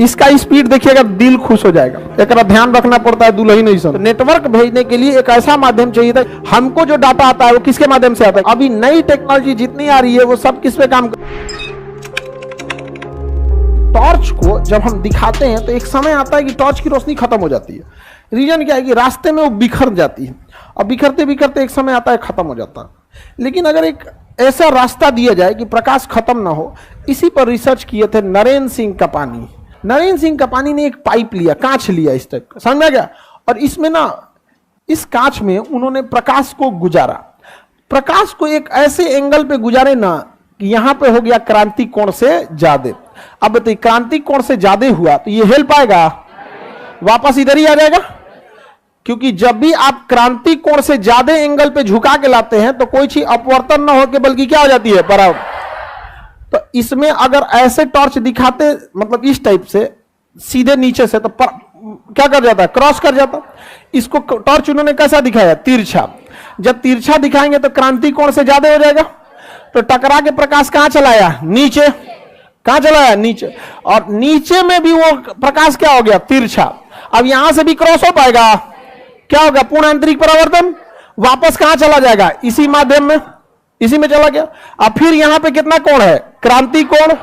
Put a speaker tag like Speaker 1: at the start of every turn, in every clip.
Speaker 1: इसका स्पीड देखिएगा, दिल खुश हो जाएगा। एक ध्यान रखना पड़ता है दुल्हन नहीं सुन। नेटवर्क भेजने के लिए एक ऐसा माध्यम चाहिए था। हमको जो डाटा आता है वो किसके माध्यम से आता है? अभी नई टेक्नोलॉजी जितनी आ रही है वो सब किस पे काम कर। टॉर्च को जब हम दिखाते हैं तो एक समय आता है कि टॉर्च की रोशनी खत्म हो जाती है। रीजन क्या है कि रास्ते में वो बिखर जाती है और बिखरते बिखरते एक समय आता है खत्म हो जाता है। लेकिन अगर एक ऐसा रास्ता दिया जाए कि प्रकाश खत्म ना हो, इसी पर रिसर्च किए थे नरेंद्र सिंह कपानी। नरेंद्र सिंह कपानी ने एक पाइप लिया, कांच लिया इस टाइप का, समझ में गया? और इसमें ना, इस कांच में उन्होंने प्रकाश को गुजारा। प्रकाश को एक ऐसे एंगल पे गुजारे ना कि यहां पे हो गया क्रांति कोण से ज्यादा। अब बताइए, क्रांति कोण से ज्यादा हुआ तो ये हिल पाएगा? वापस इधर ही आ जाएगा। क्योंकि जब भी आप क्रांति कोण से ज्यादा एंगल पे झुका के लाते हैं तो कोई चीज अपवर्तन ना होकर बल्कि क्या हो जाती है, बराबर। तो इसमें अगर ऐसे टॉर्च दिखाते, मतलब इस टाइप से सीधे नीचे से, तो क्या कर जाता है, क्रॉस कर जाता। इसको टॉर्च उन्होंने कैसा दिखाया, तिरछा। जब तिरछा दिखाएंगे तो क्रांति कोण से ज्यादा हो जाएगा। तो टकरा के प्रकाश कहां चलाया, नीचे। कहां चलाया, नीचे। और नीचे में भी वो प्रकाश क्या हो गया, तिरछा। अब यहां से भी क्रॉस हो पाएगा, क्या होगा, पूर्ण आंतरिक परावर्तन। वापस कहां चला जाएगा, इसी माध्यम में, इसी में चला गया। अब फिर यहां पे कितना कोण है, क्रांति कोण।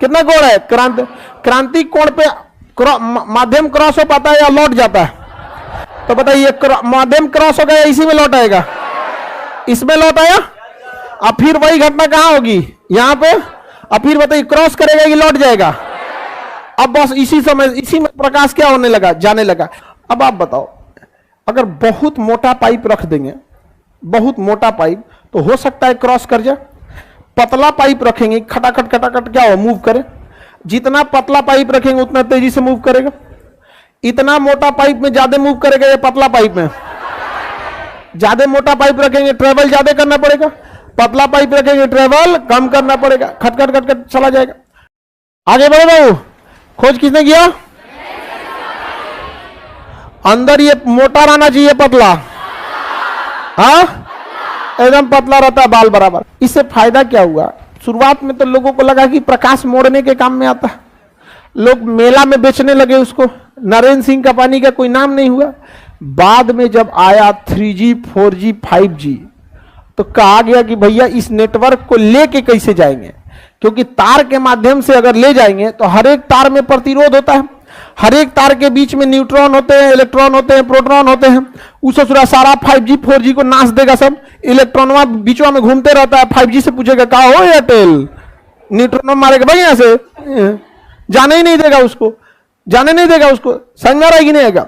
Speaker 1: कितना कोण है, क्रांति कोण पे माध्यम क्रॉस हो पाता है या लौट जाता है? तो बताइए, माध्यम क्रॉस हो गया, इसी में लौट आएगा, इसमें लौट आया। अब फिर वही घटना कहां होगी, यहां पे। अब फिर बताइए, क्रॉस करेगा कि लौट जाएगा? अब बस इसी समय, इसी में प्रकाश क्या होने लगा, जाने लगा। अब आप बताओ, अगर बहुत मोटा पाइप रख देंगे, बहुत मोटा पाइप, तो हो सकता है क्रॉस कर जाए। पतला पाइप रखेंगे, खटाखट खटाखट क्या हो, मूव करे। जितना पतला पाइप रखेंगे उतना तेजी से मूव करेगा। इतना मोटा पाइप में ज्यादा मूव करेगा या पतला पाइप में? ज्यादा मोटा पाइप रखेंगे ट्रेवल ज्यादा करना पड़ेगा, पतला पाइप रखेंगे ट्रेवल कम करना पड़ेगा। खटखट खटखट चला जाएगा। आगे बढ़ो बाबू, खोज किसने किया? अंदर ये मोटा रहना चाहिए, पतला, हाँ एकदम पतला रहता है, बाल बराबर। इससे फायदा क्या हुआ? शुरुआत में तो लोगों को लगा कि प्रकाश मोड़ने के काम में आता है, लोग मेला में बेचने लगे उसको। नरेंद्र सिंह कपानी का कोई नाम नहीं हुआ। बाद में जब आया 3G 4G 5G तो कहा गया कि भैया इस नेटवर्क को लेके कैसे जाएंगे, क्योंकि तार के माध्यम से अगर ले जाएंगे तो हर एक तार में प्रतिरोध होता है, हर एक तार के बीच में न्यूट्रॉन होते हैं, इलेक्ट्रॉन होते हैं, प्रोटॉन होते हैं। उस सारा 5G 4G को नाश देगा सब। इलेक्ट्रॉन बीचवा में घूमते रहता है। 5G से पूछेगा कहा हो एयरटेल, न्यूट्रॉन मारेगा भाई, यहां से जाने ही नहीं देगा उसको, जाने नहीं देगा उसको, समझ रहेगी नहीं आएगा।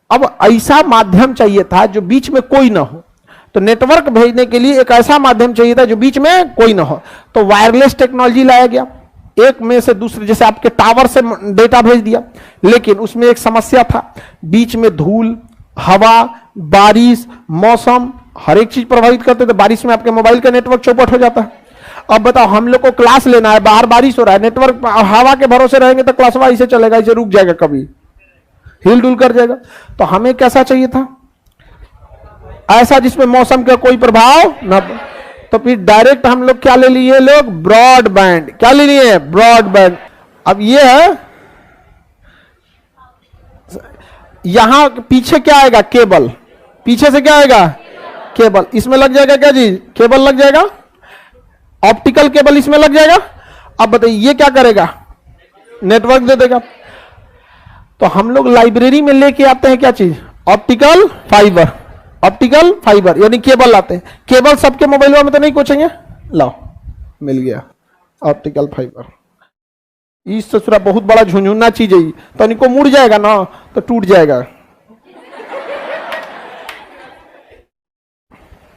Speaker 1: अब ऐसा माध्यम चाहिए था जो बीच में कोई ना हो। तो नेटवर्क भेजने के लिए एक ऐसा माध्यम चाहिए था जो बीच में कोई ना हो। तो वायरलेस टेक्नोलॉजी लाया गया, एक में से दूसरे, जैसे आपके टावर से डेटा भेज दिया। लेकिन उसमें एक समस्या था, बीच में धूल, हवा, बारिश, मौसम, हर एक चीज प्रभावित करते थे। बारिश में आपके मोबाइल का नेटवर्क चौपट हो जाता है। अब बताओ, हम लोग को क्लास लेना है, बाहर बारिश हो रहा है, नेटवर्क हवा के भरोसे रहेंगे तो क्लास ऐसे चलेगा, इसे रुक जाएगा, कभी हिल डुल कर जाएगा। तो हमें कैसा चाहिए था, ऐसा जिसमें मौसम का कोई प्रभाव ना। तो फिर डायरेक्ट हम लोग क्या ले लिए, लोग ब्रॉडबैंड। क्या ले लिए, ब्रॉडबैंड। अब ये है, यहां पीछे क्या आएगा, केबल। पीछे से क्या आएगा, केबल। इसमें लग जाएगा क्या चीज, केबल लग जाएगा, ऑप्टिकल केबल इसमें लग जाएगा। अब बताइए ये क्या करेगा, नेटवर्क दे देगा। तो हम लोग लाइब्रेरी में लेके आते हैं क्या चीज, ऑप्टिकल फाइबर। ऑप्टिकल फाइबर यानी केबल लाते हैं। केबल सबके मोबाइल में तो नहीं कोचेंगे, लाओ मिल गया ऑप्टिकल फाइबर। इस ससुरा बहुत बड़ा झुंझुना चीज है, तो इनको मुड़ जाएगा ना तो टूट जाएगा।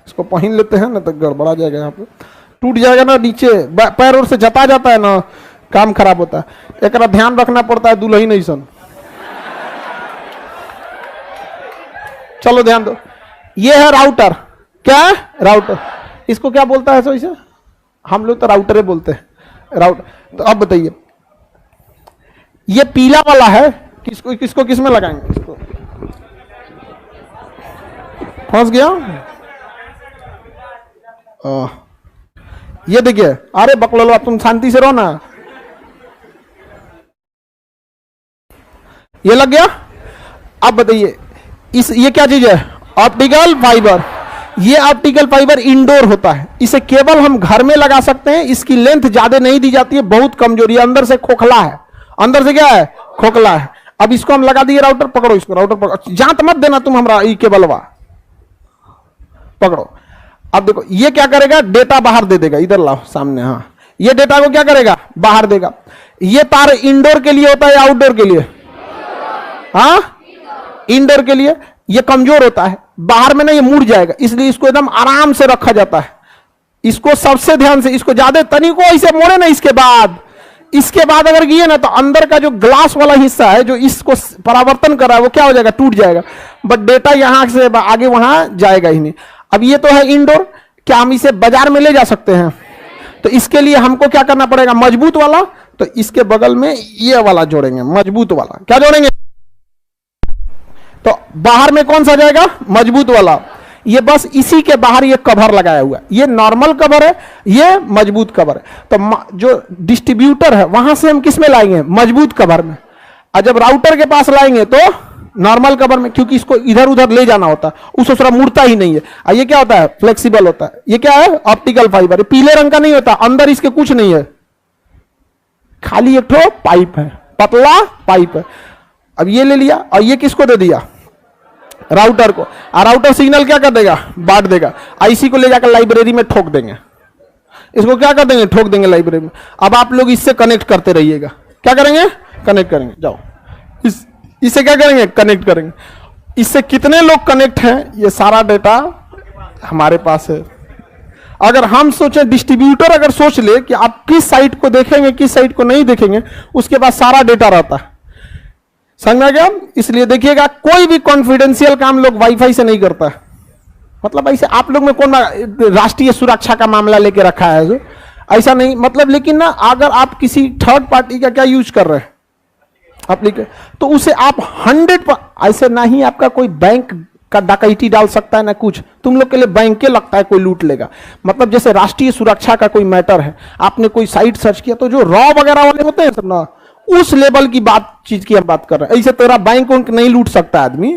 Speaker 1: इसको पहन लेते हैं ना तो गड़बड़ा जाएगा, यहाँ पे टूट जाएगा ना, नीचे पैर और से जता जाता है ना, काम खराब होता है। एक ध्यान रखना पड़ता है दुल्हन नहीं सन। चलो ध्यान दो, ये है राउटर। क्या है, राउटर। इसको क्या बोलता है, इसे हम लोग तो राउटर ही बोलते हैं, राउटर। तो अब बताइए, ये पीला वाला है, किसको किस में लगाएंगे, इसको फंस गया। ये देखिए, अरे बकलोल तुम शांति से रहो ना। ये लग गया। अब बताइए ये क्या चीज है? Optical fibre. ये ऑप्टिकल फाइबर इंडोर होता है, इसे केवल हम घर में लगा सकते हैं। इसकी लेंथ ज्यादा नहीं दी जाती है, बहुत कमजोरी है, अंदर से खोखला है। अंदर से क्या है? खोखला है। अब इसको हम लगा दिए राउटर, पकड़ो इसको, राउटर पकड़ो, जांत मत देना तुम हमरा, ये केबलवा पकड़ो। अब देखो ये क्या करेगा, डेटा बाहर दे देगा। इधर लाओ सामने, हाँ ये डेटा को क्या करेगा? बाहर देगा। ये तार इंडोर के लिए होता है या आउटडोर के लिए? हाँ इंडोर के लिए। ये कमजोर होता है, बाहर में ना ये मुड़ जाएगा, इसलिए इसको एकदम आराम से रखा जाता है। इसको सबसे ध्यान से, इसको ज्यादा तनिको ऐसे मोड़े ना, इसके बाद अगर गिए ना तो अंदर का जो ग्लास वाला हिस्सा है जो इसको परावर्तन कर रहा है वो क्या हो जाएगा? टूट जाएगा। बट डेटा यहां से आगे वहां जाएगा ही नहीं। अब ये तो है इंडोर, क्या हम इसे बाजार में ले जा सकते हैं? तो इसके लिए हमको क्या करना पड़ेगा? मजबूत वाला। तो इसके बगल में ये वाला जोड़ेंगे, मजबूत वाला। क्या जोड़ेंगे? तो बाहर में कौन सा जाएगा? मजबूत वाला। ये बस इसी के बाहर ये कवर लगाया हुआ है, ये नॉर्मल कवर है, ये मजबूत कवर है। तो जो डिस्ट्रीब्यूटर है वहां से हम किस में लाएंगे? मजबूत कवर में। और जब राउटर के पास लाएंगे तो नॉर्मल कवर में, क्योंकि इसको इधर उधर ले जाना होता है, उस दूसरा मुड़ता ही नहीं है। और ये क्या होता है? फ्लेक्सिबल होता है। ये क्या है? Optical fibre. ये पीले रंग का नहीं होता, अंदर इसके कुछ नहीं है, खाली एक ठो पाइप है, पतला पाइप है। अब ये ले लिया और ये किसको दे दिया? राउटर को। और राउटर सिग्नल क्या कर देगा? बांट देगा। आईसी को ले जाकर लाइब्रेरी में ठोक देंगे। इसको क्या कर देंगे? ठोक देंगे लाइब्रेरी में। अब आप लोग इससे कनेक्ट करते रहिएगा। क्या करेंगे? कनेक्ट करेंगे। जाओ इससे क्या करेंगे? कनेक्ट करेंगे। इससे कितने लोग कनेक्ट हैं ये सारा डेटा हमारे पास है। अगर हम सोचें, डिस्ट्रीब्यूटर अगर सोच ले कि आप किस साइट को देखेंगे किस साइट को नहीं देखेंगे, उसके पास सारा डेटा रहता है। समझ में आ गया? इसलिए देखिएगा कोई भी कॉन्फिडेंशियल काम लोग वाईफाई से नहीं करता है। मतलब ऐसे आप लोग में कौन राष्ट्रीय सुरक्षा का मामला लेके रखा है जो? ऐसा नहीं, मतलब लेकिन ना अगर आप किसी थर्ड पार्टी का क्या यूज कर रहे हैं एप्लीकेशन, तो उसे आप 100 ऐसे ना ही आपका कोई बैंक का डकैती डाल सकता है ना कुछ। तुम लोग के लिए बैंक के लगता है कोई लूट लेगा। मतलब जैसे राष्ट्रीय सुरक्षा का कोई मैटर है, आपने कोई साइट सर्च किया तो जो रॉ वगैरह वाले होते हैं सब ना, उस लेवल की चीज की हम बात कर रहे हैं। ऐसे तेरा बैंक नहीं लूट सकता आदमी।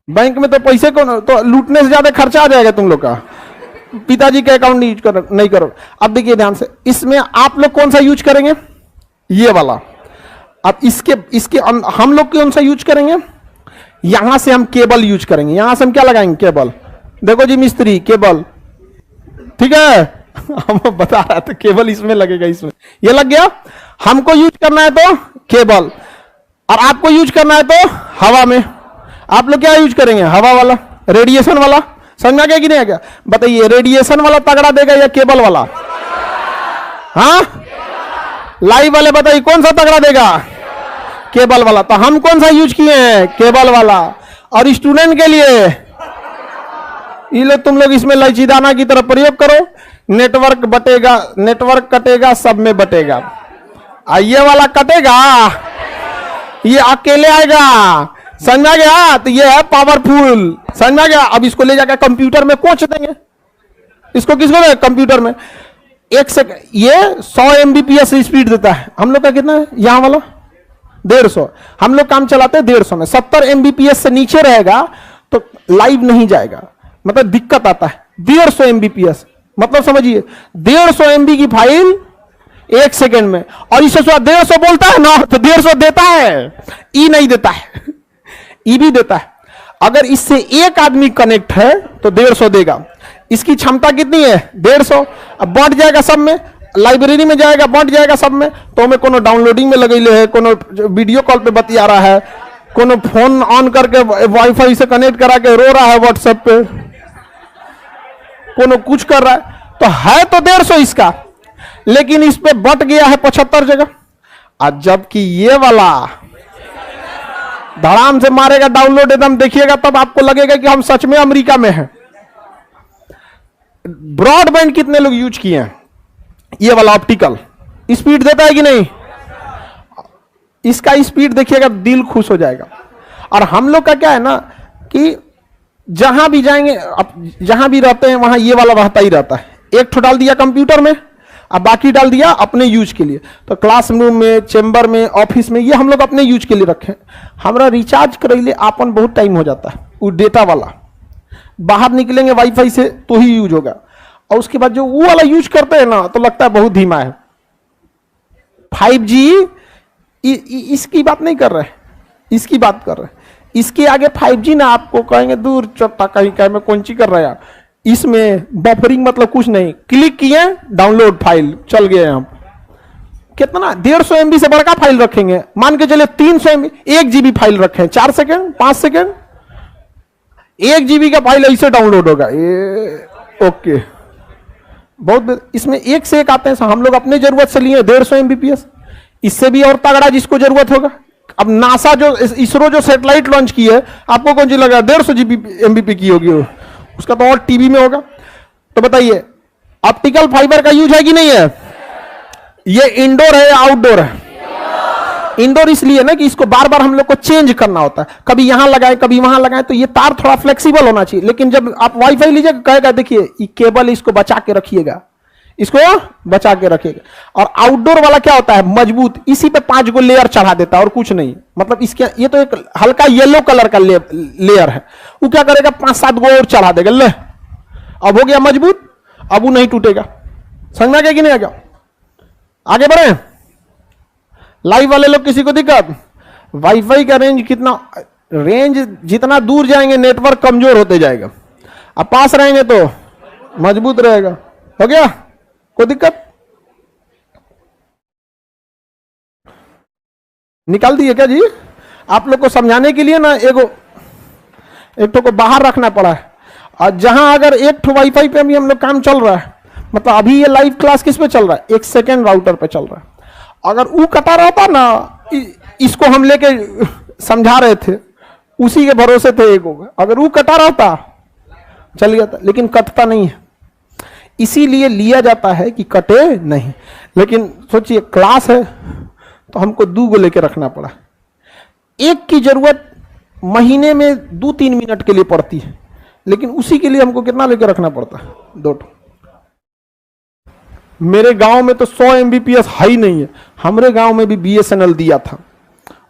Speaker 1: बैंक में तो पैसे को तो लूटने से ज्यादा खर्चा आ जाएगा तुम लोग का। पिताजी का अकाउंट नहीं करो। अब देखिए ध्यान से, इसमें आप लोग कौन सा यूज करेंगे? ये वाला। अब इसके हम लोग कौन सा यूज करेंगे? यहां से हम केबल यूज करेंगे। यहां से हम क्या लगाएंगे? केबल। देखो जी मिस्त्री, केबल, ठीक है। हम बता रहा था केबल इसमें लगेगा, इसमें ये लग गया। हमको यूज करना है तो केबल, और आपको यूज करना है तो हवा में। आप लोग क्या यूज करेंगे? हवा वाला, रेडिएशन वाला। समझ में आ गया कि नहीं आ गया? बताइए, रेडिएशन वाला तगड़ा देगा या केबल वाला? हाँ लाइव वाले बताइए कौन सा तगड़ा देगा? केबल वाला। तो हम कौन सा यूज किए हैं? केबल वाला। और स्टूडेंट के लिए ये तुम लोग इसमें लचीदाना की तरह प्रयोग करो। नेटवर्क बटेगा, नेटवर्क कटेगा, सब में बटेगा। ये वाला कटेगा, ये अकेले आएगा। समझ में आ गया? तो ये है पावरफुल। समझ में आ गया? अब इसको ले जाकर कंप्यूटर में कोच देंगे। इसको किसको देंगे? कंप्यूटर में। एक सेकंड, ये 100 MBPS स्पीड देता है। हम लोग का कितना है? यहां वाला 150। हम लोग काम चलाते हैं 150 में। 70 MBPS से नीचे रहेगा तो लाइव नहीं जाएगा, मतलब दिक्कत आता है। 150 MBPS मतलब समझिए 150 MB की फाइल 1 सेकंड में। और इसे 150 बोलता है ना तो 150 देता है, ई नहीं देता है, ई भी देता है। अगर इससे एक आदमी कनेक्ट है तो 150 देगा। इसकी क्षमता कितनी है? 150। अब बढ़ जाएगा सब में, लाइब्रेरी में जाएगा, बढ़ जाएगा सब में। तो हमें कोनो डाउनलोडिंग में लगेले है, कोनो वीडियो कॉल पे बतिया रहा है, कोनो फोन ऑन करके वाईफाई से कनेक्ट करा के रो रहा है व्हाट्सएप पे, कोनो कुछ कर रहा है। तो है तो 150 इसका, लेकिन इस पे बट गया है 75 जगह। और जबकि ये वाला धड़ाम से मारेगा डाउनलोड, एकदम देखिएगा तब आपको लगेगा कि हम सच में अमेरिका में हैं। ब्रॉडबैंड कितने लोग यूज किए हैं? ये वाला ऑप्टिकल स्पीड देता है कि नहीं? इसका स्पीड देखिएगा, दिल खुश हो जाएगा। और हम लोग का क्या है ना कि जहां भी जाएंगे, अब जहां भी रहते हैं वहां ये वाला रहता ही रहता है। एक ठो डाल दिया कंप्यूटर में, अब बाकी डाल दिया अपने यूज के लिए। तो क्लासरूम में, चेंबर में, ऑफिस में, ये हम लोग अपने यूज के लिए रखें। हमारा रिचार्ज करैले आपन बहुत टाइम हो जाता है, वो डेटा वाला बाहर निकलेंगे वाईफाई से तो ही यूज होगा, और उसके बाद जो वो वाला यूज करते हैं ना तो लगता है बहुत धीमा है। 5G इसकी बात नहीं कर रहे, इसकी बात कर रहे। इसके आगे 5G ना आपको कहेंगे दूर चट्टा कहीं कहीं में कौन सी कर रहे हैं। इसमें बफरिंग मतलब कुछ नहीं, क्लिक किए डाउनलोड फाइल चल गए। हम कितना 150 MB से बड़का फाइल रखेंगे, मान के चले 300 MB, 1 GB फाइल रखें, 4 सेकेंड 5 सेकेंड 1 GB का फाइल ऐसे डाउनलोड होगा। ये ओके, बहुत इसमें एक से एक आते हैं। हम लोग अपने जरूरत से लिए 150 Mbps, इससे भी और तगड़ा जिसको जरूरत होगा। अब नासा जो इसरो जो सैटेलाइट लॉन्च की है, आपको कौन सी लगा 150 MBP की होगी, उसका तो और टीवी में होगा। तो बताइए ऑप्टिकल फाइबर का यूज है कि नहीं है? ये इंडोर है या आउटडोर है? इंडोर इसलिए ना कि इसको बार बार हम लोग को चेंज करना होता है, कभी यहां लगाए कभी वहां लगाए, तो ये तार थोड़ा फ्लेक्सिबल होना चाहिए। लेकिन जब आप वाईफाई लीजिएगा कहेगा देखिए ये केबल, इसको बचा के रखिएगा, इसको बचा के रखिएगा। और आउटडोर वाला क्या होता है, मजबूत, इसी पे 5 गो लेयर चढ़ा देता है और कुछ नहीं। मतलब इसके ये तो एक हल्का येलो कलर का लेयर है, वो क्या करेगा 5-7 गो और चढ़ा देगा, ले अब हो गया मजबूत, अब वो नहीं टूटेगा। समझ में आ गया कि नहीं आ गया? आगे बढ़े। लाइव वाले लोग किसी को दिक्कत? वाईफाई का रेंज कितना, रेंज जितना दूर जाएंगे नेटवर्क कमजोर होते जाएगा, अब पास रहेंगे तो मजबूत रहेगा। हो गया? कोई दिक्कत? निकाल दिए क्या जी? आप लोग को समझाने के लिए ना एक तो को बाहर रखना पड़ा है। और जहां अगर एक ठो वाईफाई पे भी हम लोग काम चल रहा है, मतलब अभी ये लाइव क्लास किस पे चल रहा है, 1 सेकेंड राउटर पे चल रहा है। अगर वो कटा रहता ना, इसको हम लेके समझा रहे थे, उसी के भरोसे थे एक होगा, अगर वो कटा रहता चल गया था, लेकिन कटता नहीं है, इसीलिए लिया जाता है कि कटे नहीं। लेकिन सोचिए क्लास है तो हमको 2 गो लेके रखना पड़ा। एक की जरूरत महीने में 2-3 मिनट के लिए पड़ती है, लेकिन उसी के लिए हमको कितना लेके रखना पड़ता है, 2 मेरे गांव में तो 100 Mbps हाई नहीं है। हमारे गांव में भी BSNL दिया था,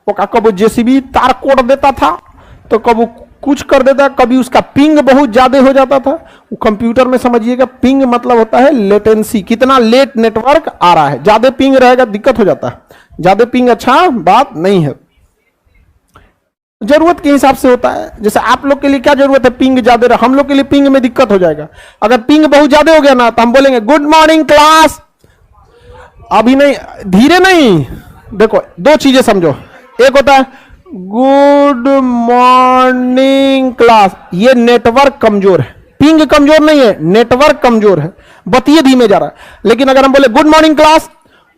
Speaker 1: वो कब जेसीबी तार कोड़ देता था तो कब वो कुछ कर देता, कभी उसका पिंग बहुत ज्यादा हो जाता था। वो कंप्यूटर में समझिएगा पिंग मतलब होता है लेटेंसी, कितना लेट नेटवर्क आ रहा है। ज्यादा पिंग रहेगा दिक्कत हो जाता है, ज्यादा पिंग अच्छा बात नहीं है, जरूरत के हिसाब से होता है। जैसे आप लोग के लिए क्या जरूरत है, पिंग ज्यादा रहा, हम लोग के लिए पिंग में दिक्कत हो जाएगा। अगर पिंग बहुत ज्यादा हो गया ना तो हम बोलेंगे गुड मॉर्निंग क्लास, अभी नहीं, धीरे नहीं। देखो 2 चीजें समझो, एक होता है गुड मॉर्निंग क्लास, ये नेटवर्क कमजोर है, पिंग कमजोर नहीं है, नेटवर्क कमजोर है, बतिए धीमे जा रहा है। लेकिन अगर हम बोले गुड मॉर्निंग क्लास,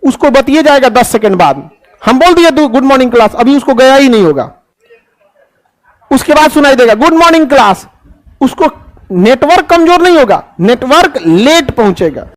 Speaker 1: उसको बतिए जाएगा 10 सेकेंड बाद। हम बोल दिए गुड मॉर्निंग क्लास, अभी उसको गया ही नहीं होगा, उसके बाद सुनाई देगा गुड मॉर्निंग क्लास, उसको नेटवर्क कमजोर नहीं होगा, नेटवर्क लेट पहुंचेगा।